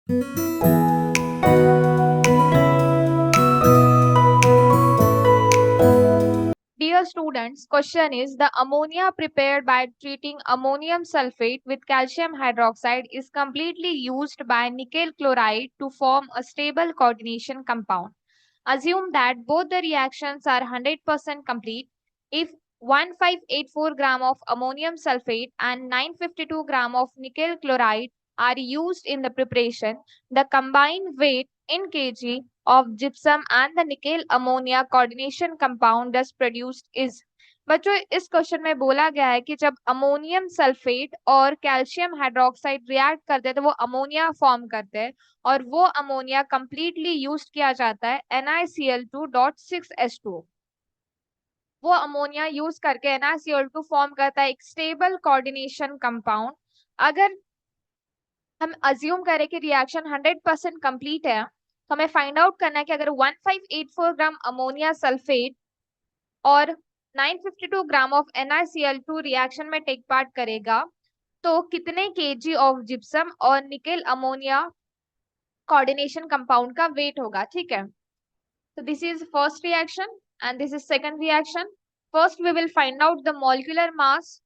Dear students, question is the ammonia prepared by treating ammonium sulfate with calcium hydroxide is completely used by nickel chloride to form a stable coordination compound. Assume that both the reactions are 100% complete. If 1584 gram of ammonium sulfate and 952 gram of nickel chloride are used in the preparation, the combined weight in kg of gypsum and the nickel ammonia coordination compound thus produced is। बच्चों इस question में बोला गया है कि जब ammonium sulphate और calcium hydroxide react करते हैं तो वो अमोनिया फॉर्म करते हैं और वो अमोनिया कंप्लीटली यूज किया जाता है NiCl2.6H2। वो अमोनिया यूज करके NiCl2 फॉर्म करता है एक स्टेबल कोऑर्डिनेशन कंपाउंड। अगर हम अज्यूम करें कि रिएक्शन 100% कंप्लीट है तो हमें फाइंड आउट करना है कि अगर 1584 ग्राम अमोनिया सल्फेट और 952 ग्राम ऑफ NiCl2 रिएक्शन में टेक पार्ट करेगा तो कितने केजी ऑफ जिप्सम और निकेल अमोनिया कोऑर्डिनेशन कंपाउंड का वेट होगा। ठीक है, so this is first reaction and this is second reaction. First we will find out the molecular mass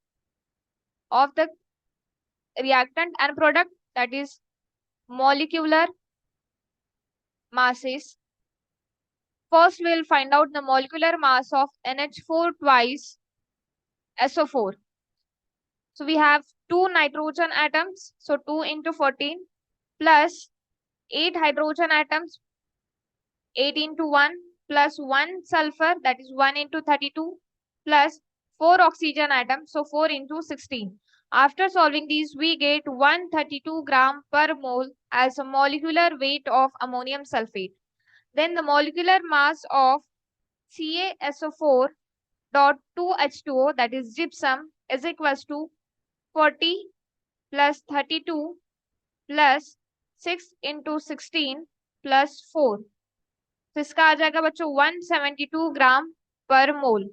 of the reactant and product, that is molecular masses. First we will find out the molecular mass of NH4 twice SO4. So we have 2 nitrogen atoms, so 2 into 14 plus 8 hydrogen atoms, 8 into 1 plus 1 sulfur, that is 1 into 32 plus 4 oxygen atoms, so 4 into 16. After solving these, we get 132 gram per mole as a molecular weight of ammonium sulfate. Then the molecular mass of CaSO4.2H2O, that is gypsum, is equals to 40 plus 32 plus 6 into 16 plus 4. तो इसका आ जाएगा बच्चों 172 ग्राम पर मोल।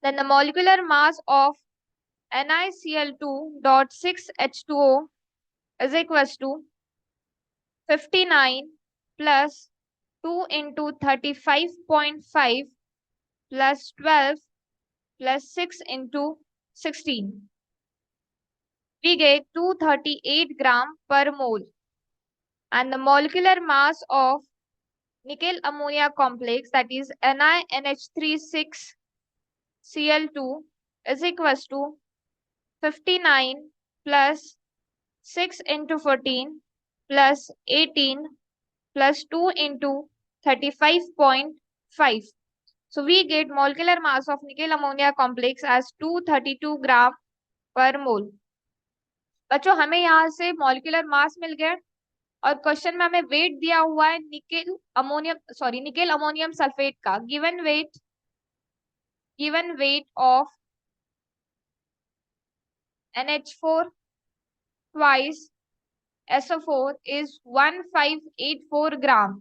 Then the molecular mass of NiCl2.6H2O is equals to 59 plus 2 into 35.5 plus 12 plus 6 into 16. We get 238 gram per mole. And the molecular mass of nickel ammonia complex, that is NiNH36Cl2, is equals to 59 plus 6 into 14 plus 18 plus 2 into 35.5. So we get molecular mass of nickel ammonia complex as 232 gram per mole. बच्चों हमें यहाँ से molecular mass मिल गया और question में हमें wait दिया हुआ है निकेल अमोनियम सल्फेट का। Given weight of NH4 twice SO4 is 1584 ग्राम।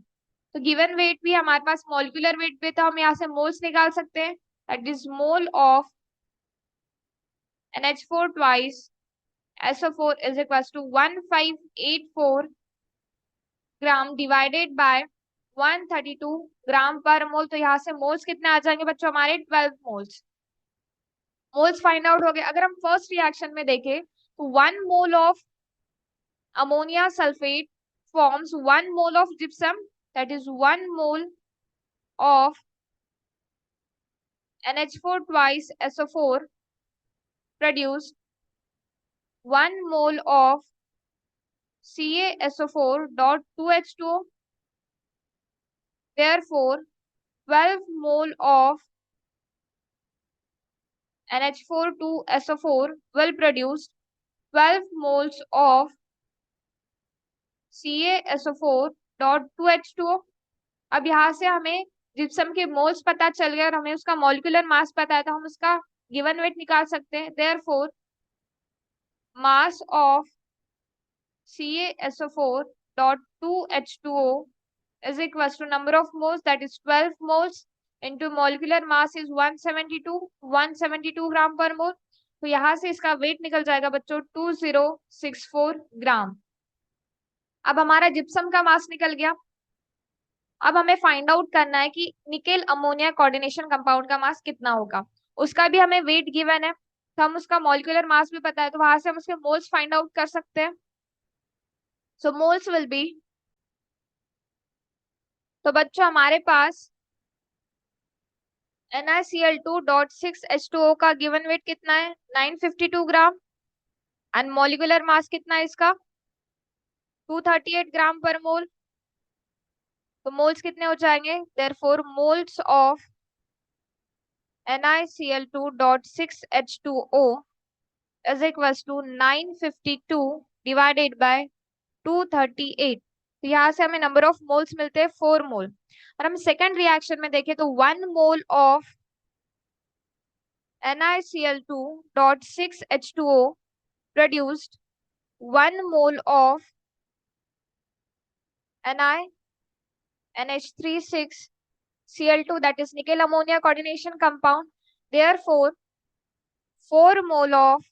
तो गिवन वेट भी हमारे पास मॉलिक्यूलर वेट पे था, हम यहाँ से मोल्स निकाल सकते हैं। That is mole of NH4 twice SO4 is equals to 1584 gram divided by 132 ग्राम पर मोल। तो यहाँ से मोल्स कितने आ जाएंगे बच्चों हमारे 12 मोल्स। मोल्स फाइंड आउट हो गए। अगर हम फर्स्ट रिएक्शन में देखें तो 1 mole of ammonia sulphate forms 1 mole of gypsum, that is 1 mole of NH4 twice SO4 produced 1 mole of CaSO4.2H2O. Therefore, 12 mole of NH4 will produce 12 moles of CaSO4.2H2O। अब यहाँ से हमें जिप्सम के moles पता चल गए और हमें उसका मॉलिक्यूलर मास पता है तो हम उसका गिवन वेट निकाल सकते हैं। Therefore, mass of CaSO4.2H2O is equals to number of moles, that is 12 moles into molecular mass is 172 ग्राम पर मोल। तो यहाँ से इसका वेट निकल जाएगा बच्चों 2064 ग्राम। अब हमारा जिप्सम का मास निकल गया। अब हमें फाइंड आउट करना है कि निकेल अमोनिया कोऑर्डिनेशन कंपाउंड का मास कितना होगा। उसका भी हमें वेट गिवन है, तो हम उसका मॉलिक्यूलर मास भी पता है, तो वहां से हम उसके मोल्स फाइंड आउट कर सकते हैं। सो मोल्स विल बी, तो बच्चों हमारे पास NaCl2.6H2O का गिवन वेट कितना है, 952 ग्राम, एंड मॉलिक्यूलर मास कितना है इसका, 238 ग्राम पर मोल। तो मोल्स कितने हो जाएंगे, therefore moles of NaCl2.6H2O is equals to 952 divided by 238। तो यहाँ से हमें नंबर ऑफ मोल्स मिलते हैं 4 मोल। और हम सेकेंड रिएक्शन में देखें तो 1 mole of NaCl2.6H2O produced 1 mole of NiNH36Cl2, that is nickel ammonia coordination compound. Therefore 4 mole of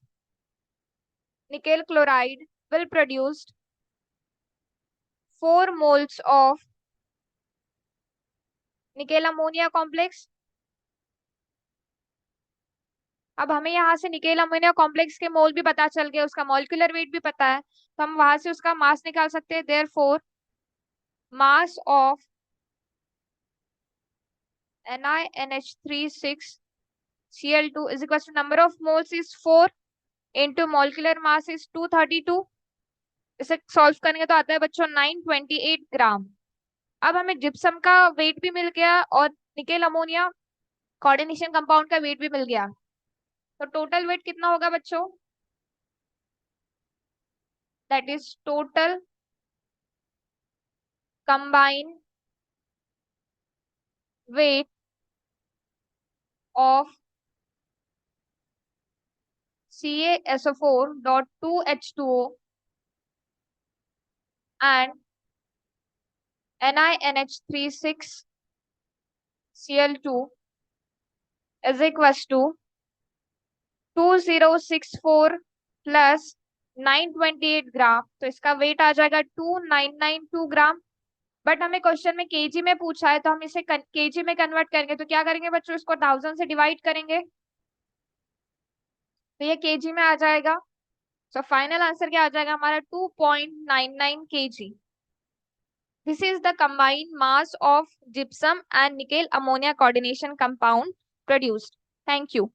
nickel chloride will produce 4 moles of nickel ammonia complex. अब हमें यहाँ से निकेल अमोनिया कॉम्प्लेक्स के मोल भी पता चल गए, उसका मॉलिक्यूलर वेट भी पता है, तो हम वहां से उसका मास निकाल सकते हैं। Therefore mass of NiNH36Cl2 is equal to number of moles is 4 into molecular mass is 232। इसे सॉल्व करेंगे तो आता है बच्चों 928 ग्राम। अब हमें जिप्सम का वेट भी मिल गया और निकेल अमोनिया कोऑर्डिनेशन कंपाउंड का वेट भी मिल गया, तो टोटल वेट कितना होगा बच्चों, that is total combined weight of CaSO4.2H2O and NiNH36Cl2 is equals to 2064 plus 928 ग्राम, तो इसका वेट आ जाएगा 2992 ग्राम। बट हमें क्वेश्चन में केजी में पूछा है, तो हम इसे केजी में कन्वर्ट करेंगे, तो क्या करेंगे बच्चों, इसको 1000 से डिवाइड करेंगे, तो ये केजी में आ जाएगा। सो फाइनल आंसर क्या आ जाएगा हमारा, 2.99 kg। This is the combined mass of gypsum and nickel ammonia coordination compound produced. Thank you.